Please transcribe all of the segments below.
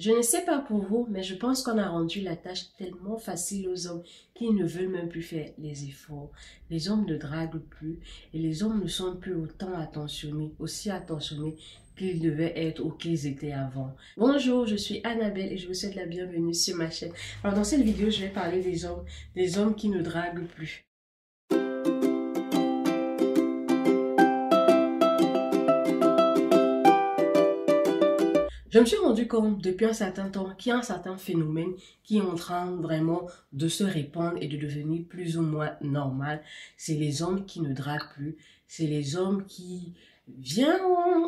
Je ne sais pas pour vous, mais je pense qu'on a rendu la tâche tellement facile aux hommes qu'ils ne veulent même plus faire les efforts. Les hommes ne draguent plus et les hommes ne sont plus autant attentionnés, aussi attentionnés qu'ils devaient être ou qu'ils étaient avant. Bonjour, je suis Annabelle et je vous souhaite la bienvenue sur ma chaîne. Alors dans cette vidéo, je vais parler des hommes qui ne draguent plus. Je me suis rendu compte depuis un certain temps qu'il y a un certain phénomène qui est en train vraiment de se répandre et de devenir plus ou moins normal. C'est les hommes qui ne draguent plus. C'est les hommes qui viennent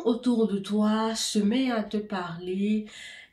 autour de toi, se mettent à te parler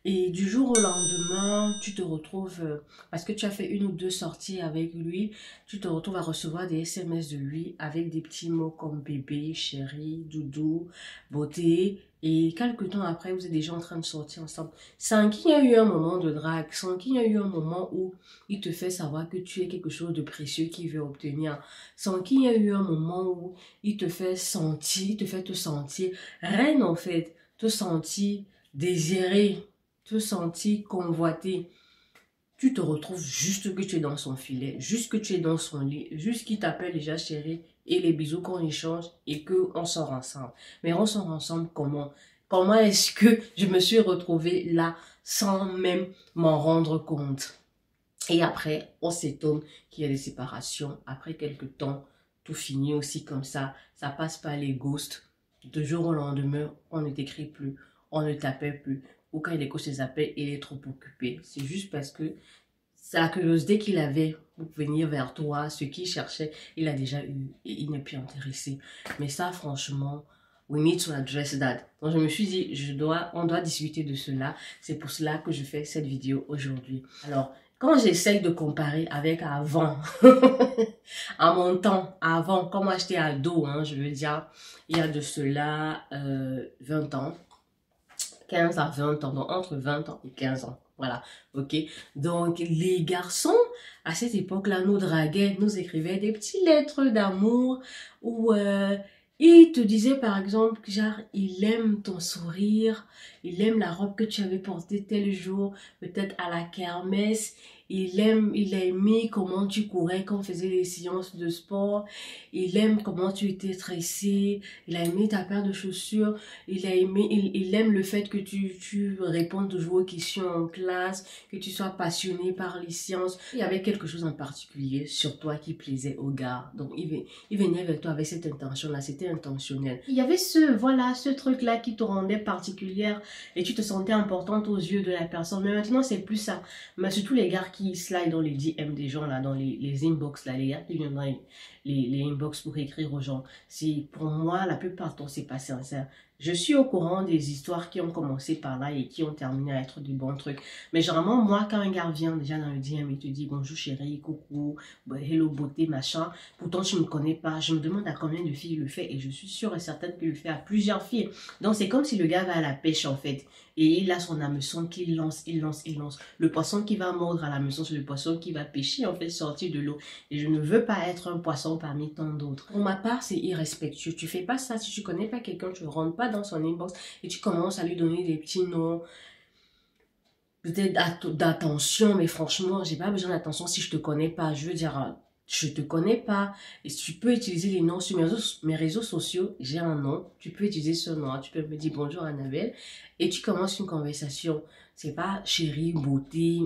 et du jour au lendemain, tu te retrouves, parce que tu as fait une ou deux sorties avec lui, tu te retrouves à recevoir des SMS de lui avec des petits mots comme bébé, chéri, doudou, beauté. Et quelques temps après, vous êtes déjà en train de sortir ensemble. Sans qu'il y ait eu un moment de drague, sans qu'il y ait eu un moment où il te fait savoir que tu es quelque chose de précieux qu'il veut obtenir. Sans qu'il y ait eu un moment où il te fait sentir, te sentir reine en fait, te sentir désiré, te sentir convoité. Tu te retrouves juste que tu es dans son filet, juste que tu es dans son lit, juste qu'il t'appelle déjà chérie et les bisous qu'on échange et qu'on sort ensemble. Mais on sort ensemble comment? Comment est-ce que je me suis retrouvée là sans même m'en rendre compte? Et après, on s'étonne qu'il y a des séparations. Après quelques temps, tout finit aussi comme ça. Ça passe par les ghosts. De jour au lendemain, on ne t'écrit plus, on ne t'appelle plus. Ou quand il écoute ses appels, il est trop occupé. C'est juste parce que c'est la curiosité qu'il avait pour venir vers toi, ce qu'il cherchait, il a déjà eu et il n'est plus intéressé. Mais ça, franchement, we need to address that. Donc, je me suis dit, on doit discuter de cela. C'est pour cela que je fais cette vidéo aujourd'hui. Alors, quand j'essaye de comparer avec avant, à mon temps, avant, quand moi j'étais ado, hein, je veux dire, il y a de cela 20 ans. 15 à 20 ans, donc entre 20 ans et 15 ans. Voilà, ok. Donc, les garçons, à cette époque-là, nous draguaient, nous écrivaient des petites lettres d'amour où ils te disaient, par exemple, genre, il aime ton sourire, il aime la robe que tu avais portée tel jour, peut-être à la kermesse, il a aimé comment tu courais quand on faisait les séances de sport, il aime comment tu étais tressé, il a aimé ta paire de chaussures, il aime le fait que tu réponds toujours aux questions en classe, que tu sois passionné par les sciences. Il y avait quelque chose en particulier sur toi qui plaisait au gars. Donc, il venait vers toi avec cette intention-là, c'était intentionnel. Il y avait ce truc-là qui te rendait particulière et tu te sentais importante aux yeux de la personne. Mais maintenant, c'est plus ça. Mais surtout les gars qui slide dans les DM des gens, là, dans les inbox, là, les gars qui viennent dans les inbox pour écrire aux gens. C'est pour moi, la plupart du temps, c'est pas sincère. Je suis au courant des histoires qui ont commencé par là et qui ont terminé à être des bons trucs. Mais généralement, moi, quand un gars vient déjà dans le DM, il te dit bonjour chérie, coucou, hello beauté, machin. Pourtant, je ne me connais pas. Je me demande à combien de filles il le fait et je suis sûre et certaine qu'il le fait à plusieurs filles. Donc, c'est comme si le gars va à la pêche en fait. Et il a son hameçon qu'il lance, il lance, il lance. Le poisson qui va mordre à l'hameçon, c'est le poisson qui va pêcher, en fait, sortir de l'eau. Et je ne veux pas être un poisson parmi tant d'autres. Pour ma part, c'est irrespectueux. Tu fais pas ça si tu connais pas quelqu'un, tu ne rentres pas dans son inbox et tu commences à lui donner des petits noms, peut-être d'attention, mais franchement, j'ai pas besoin d'attention si je te connais pas. Je veux dire, je te connais pas. Et tu peux utiliser les noms sur mes réseaux sociaux. J'ai un nom. Tu peux utiliser ce nom. Tu peux me dire bonjour Annabelle. Et tu commences une conversation. C'est pas chérie, beauté.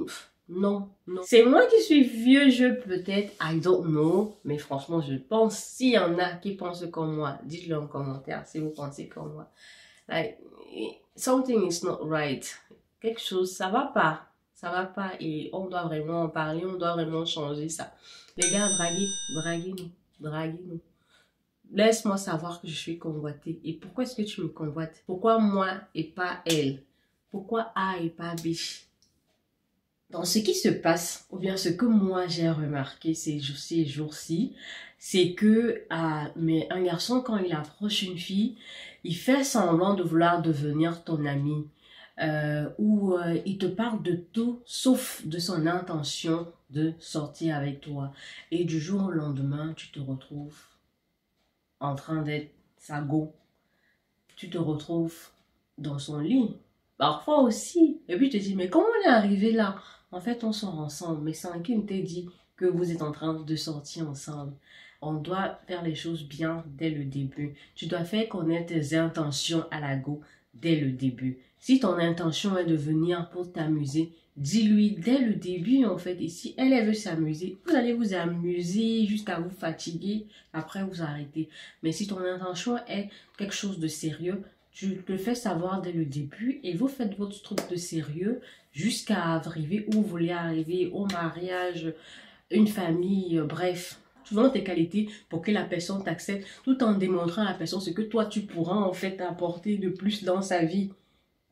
Non, non. C'est moi qui suis vieux jeu peut-être. I don't know. Mais franchement, je pense, s'il y en a qui pensent comme moi, dites-le en commentaire si vous pensez comme moi. Like, something is not right. Quelque chose, ça va pas. Ça va pas et on doit vraiment en parler, on doit vraiment changer ça. Les gars, draguez-nous, draguez-nous. Laisse-moi savoir que je suis convoitée. Et pourquoi est-ce que tu me convoites? Pourquoi moi et pas elle? Pourquoi A et pas B? Dans ce qui se passe, ou bien ce que moi j'ai remarqué ces jours-ci, c'est que mais un garçon, quand il approche une fille, il fait semblant de vouloir devenir ton ami. Où il te parle de tout sauf de son intention de sortir avec toi. Et du jour au lendemain, tu te retrouves en train d'être sa go. Tu te retrouves dans son lit. Parfois aussi. Et puis tu te dis, mais comment on est arrivé là? En fait, on sort ensemble, mais sans qui ne t'ait dit que vous êtes en train de sortir ensemble. On doit faire les choses bien dès le début. Tu dois faire connaître tes intentions à la go dès le début. Si ton intention est de venir pour t'amuser, dis-lui dès le début en fait. Et si elle veut s'amuser, vous allez vous amuser jusqu'à vous fatiguer. Après, vous arrêtez. Mais si ton intention est quelque chose de sérieux, tu le fais savoir dès le début et vous faites votre truc de sérieux jusqu'à arriver où vous voulez arriver, au mariage, une famille, bref. Tu donnes tes qualités pour que la personne t'accepte tout en démontrant à la personne ce que toi tu pourras en fait apporter de plus dans sa vie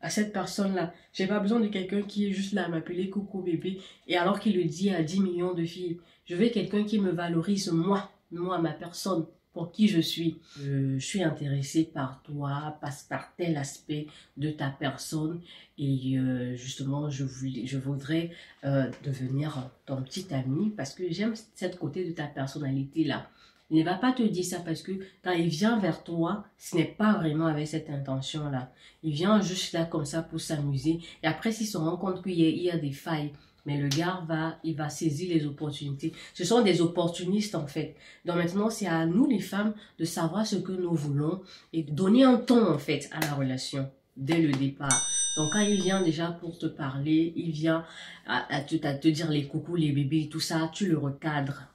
à cette personne-là. J'ai pas besoin de quelqu'un qui est juste là à m'appeler coucou bébé et alors qu'il le dit à 10 millions de filles. Je veux quelqu'un qui me valorise moi, ma personne, pour qui je suis. Je suis intéressée par toi, par tel aspect de ta personne et justement je voudrais devenir ton petit ami parce que j'aime cette côté de ta personnalité là. Il ne va pas te dire ça parce que quand il vient vers toi, ce n'est pas vraiment avec cette intention-là. Il vient juste là comme ça pour s'amuser. Et après, s'il se rend compte qu'il y a des failles, mais le gars il va saisir les opportunités. Ce sont des opportunistes en fait. Donc maintenant, c'est à nous les femmes de savoir ce que nous voulons et de donner un ton en fait à la relation dès le départ. Donc quand il vient déjà pour te parler, il vient à te dire les coucous, les bébés, tout ça, tu le recadres.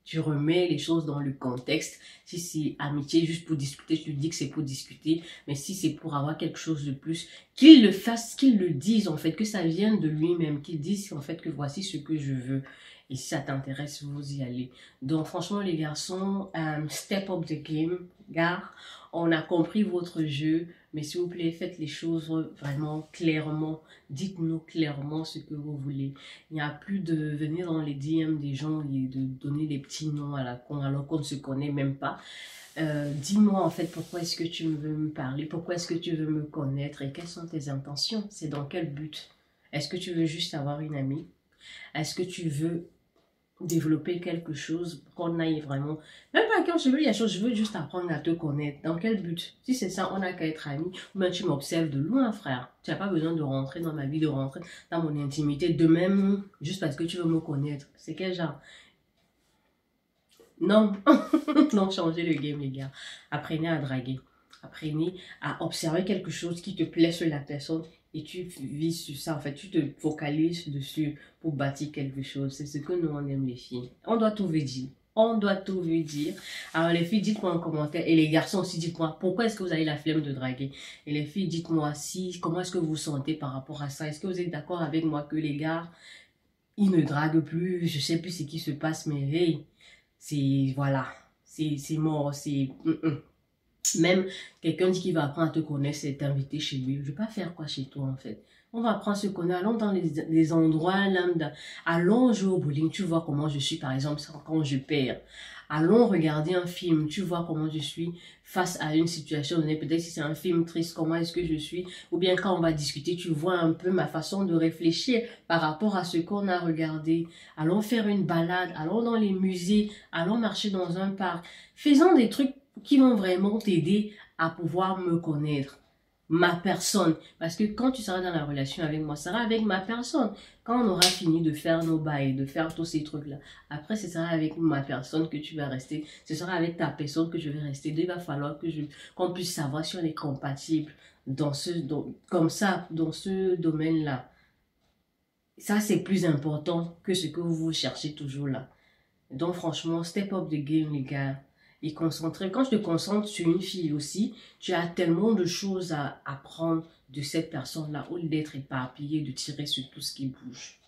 Tu remets les choses dans le contexte. Si c'est amitié juste pour discuter, tu lui dis que c'est pour discuter. Mais si c'est pour avoir quelque chose de plus, qu'il le fasse, qu'il le dise en fait, que ça vienne de lui-même, qu'il dise en fait que voici ce que je veux. Et si ça t'intéresse, vous y allez. Donc franchement les garçons, step up the game, gars. On a compris votre jeu, mais s'il vous plaît, faites les choses vraiment clairement. Dites-nous clairement ce que vous voulez. Il n'y a plus de venir dans les DM des gens et de donner des petits noms à la con alors qu'on ne se connaît même pas. Dis-moi en fait pourquoi est-ce que tu veux me parler, pourquoi est-ce que tu veux me connaître et quelles sont tes intentions, c'est dans quel but. Est-ce que tu veux juste avoir une amie? Est-ce que tu veux développer quelque chose pour qu'on aille vraiment, même pas quand je veux, il y a chose, je veux juste apprendre à te connaître. Dans quel but? Si c'est ça, on n'a qu'à être amis. Ou bien tu m'observes de loin, frère. Tu n'as pas besoin de rentrer dans ma vie, de rentrer dans mon intimité, de même, juste parce que tu veux me connaître. C'est quel genre? Non, non, changez le game, les gars. Apprenez à draguer. Apprenez à observer quelque chose qui te plaît sur la personne et tu vis sur ça. En fait, tu te focalises dessus pour bâtir quelque chose. C'est ce que nous, on aime, les filles. On doit tout vous dire. On doit tout vous dire. Alors, les filles, dites-moi en commentaire. Et les garçons aussi, dites-moi pourquoi est-ce que vous avez la flemme de draguer. Et les filles, dites-moi comment est-ce que vous vous sentez par rapport à ça. Est-ce que vous êtes d'accord avec moi que les gars, ils ne draguent plus. Je sais plus ce qui se passe, mais hey. C'est, voilà, c'est mort, c'est... Même quelqu'un dit qu'il va apprendre à te connaître, c'est t'inviter chez lui. Je ne vais pas faire quoi chez toi, en fait. On va apprendre à se connaître, allons dans les endroits lambda. Allons jouer au bowling, tu vois comment je suis, par exemple, quand je perds. Allons regarder un film, tu vois comment je suis face à une situation donnée. Peut-être si c'est un film triste, comment est-ce que je suis. Ou bien quand on va discuter, tu vois un peu ma façon de réfléchir par rapport à ce qu'on a regardé. Allons faire une balade, allons dans les musées, allons marcher dans un parc. Faisons des trucs qui vont vraiment t'aider à pouvoir me connaître. Ma personne. Parce que quand tu seras dans la relation avec moi, ça sera avec ma personne. Quand on aura fini de faire nos bails, de faire tous ces trucs-là, après, ce sera avec ma personne que tu vas rester. Ce sera avec ta personne que je vais rester. Donc, il va falloir qu'on puisse savoir si on est compatible comme ça, dans ce domaine-là. Ça, c'est plus important que ce que vous cherchez toujours là. Donc, franchement, step up the game, les gars. Et concentrer. Quand je te concentres sur une fille aussi, tu as tellement de choses à apprendre de cette personne-là, au lieu d'être éparpillé, de tirer sur tout ce qui bouge.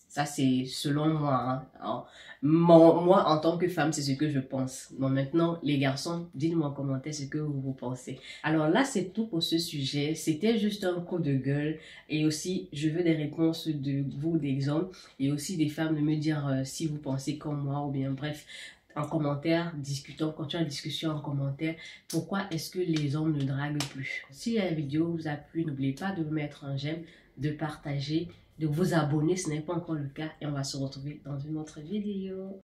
Ça, c'est selon moi. Hein. Moi, en tant que femme, c'est ce que je pense. Donc maintenant, les garçons, dites-moi en commentaire ce que vous pensez. Alors là, c'est tout pour ce sujet. C'était juste un coup de gueule. Et aussi, je veux des réponses de vous, des hommes, et aussi des femmes, de me dire si vous pensez comme moi, ou bien bref, en commentaire, discutons, continuons la discussion en commentaire. Pourquoi est-ce que les hommes ne draguent plus? Si la vidéo vous a plu, n'oubliez pas de mettre un j'aime, de partager, de vous abonner, ce n'est pas encore le cas. Et on va se retrouver dans une autre vidéo.